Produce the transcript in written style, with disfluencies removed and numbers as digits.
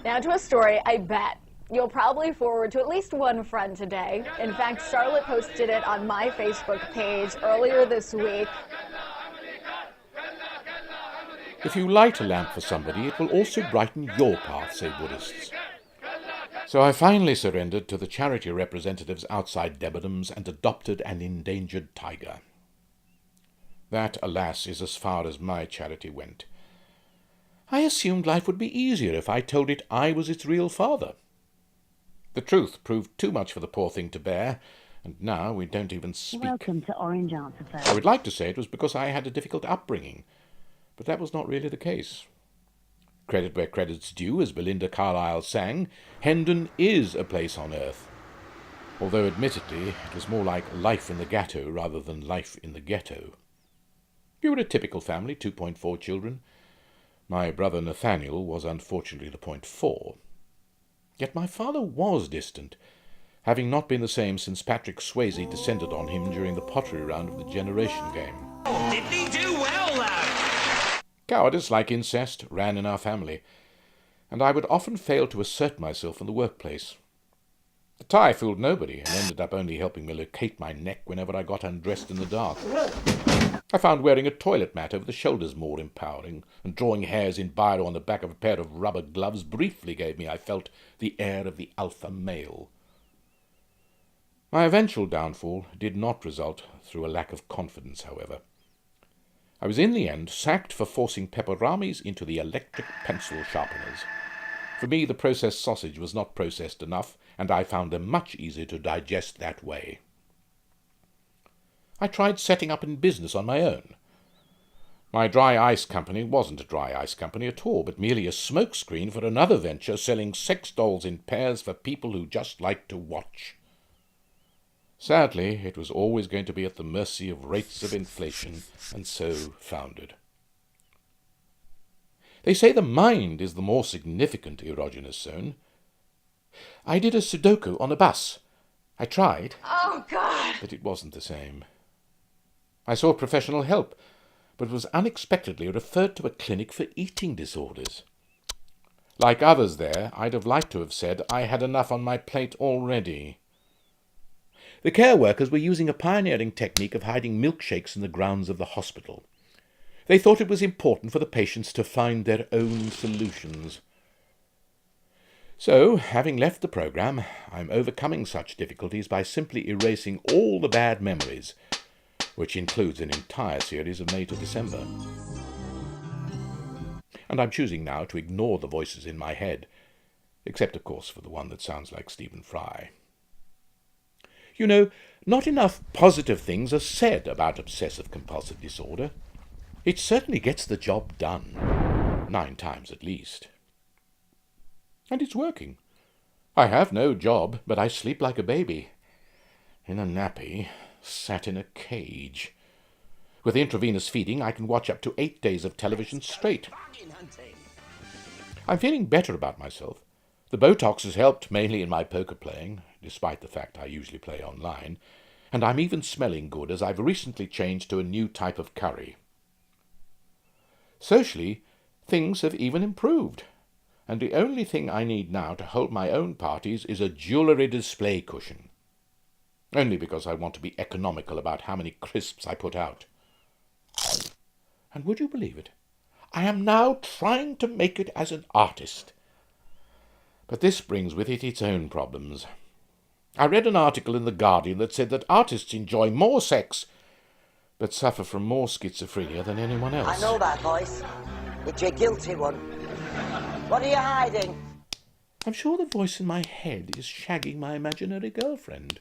Now to a story I bet you'll probably forward to at least one friend today. In fact, Charlotte posted it on my Facebook page earlier this week. If you light a lamp for somebody, it will also brighten your path, say Buddhists. So I finally surrendered to the charity representatives outside Debenhams and adopted an endangered tiger. That, alas, is as far as my charity went. I assumed life would be easier if I told it I was its real father. The truth proved too much for the poor thing to bear, and now we don't even speak. Welcome to Orange Answer Phone. I would like to say it was because I had a difficult upbringing, but that was not really the case. Credit where credit's due, as Belinda Carlisle sang, Hendon is a place on earth. Although admittedly it was more like life in the ghetto rather than life in the ghetto. We were a typical family, 2.4 children. My brother Nathaniel was unfortunately the 0.4. Yet my father was distant, having not been the same since Patrick Swayze descended on him during the pottery round of the Generation Game. Did he do well, lad? Cowardice, like incest, ran in our family, and I would often fail to assert myself in the workplace. The tie fooled nobody, and ended up only helping me locate my neck whenever I got undressed in the dark. I found wearing a toilet mat over the shoulders more empowering, and drawing hairs in biro on the back of a pair of rubber gloves briefly gave me, I felt, the air of the alpha male. My eventual downfall did not result through a lack of confidence, however. I was in the end sacked for forcing pepperonis into the electric pencil sharpeners. For me, the processed sausage was not processed enough, and I found them much easier to digest that way. I tried setting up in business on my own. My dry ice company wasn't a dry ice company at all, but merely a smokescreen for another venture selling sex dolls in pairs for people who just like to watch. Sadly, it was always going to be at the mercy of rates of inflation, and so foundered. They say the mind is the more significant erogenous zone. I did a Sudoku on a bus. I tried. Oh, God! But it wasn't the same. I sought professional help, but was unexpectedly referred to a clinic for eating disorders. Like others there, I'd have liked to have said I had enough on my plate already. The care workers were using a pioneering technique of hiding milkshakes in the grounds of the hospital. They thought it was important for the patients to find their own solutions. So, having left the programme, I'm overcoming such difficulties by simply erasing all the bad memories, which includes an entire series of May to December. And I'm choosing now to ignore the voices in my head, except of course for the one that sounds like Stephen Fry. You know, not enough positive things are said about obsessive-compulsive disorder. It certainly gets the job done, 9 times at least. And it's working. I have no job, but I sleep like a baby. In a nappy, sat in a cage. With intravenous feeding, I can watch up to 8 days of television straight. I'm feeling better about myself. The Botox has helped mainly in my poker playing, despite the fact I usually play online, and I'm even smelling good as I've recently changed to a new type of curry. Socially, things have even improved, and the only thing I need now to hold my own parties is a jewellery display cushion. Only because I want to be economical about how many crisps I put out. And would you believe it? I am now trying to make it as an artist. But this brings with it its own problems. I read an article in The Guardian that said that artists enjoy more sex, but suffer from more schizophrenia than anyone else. I know that voice. It's your guilty one. What are you hiding? I'm sure the voice in my head is shagging my imaginary girlfriend.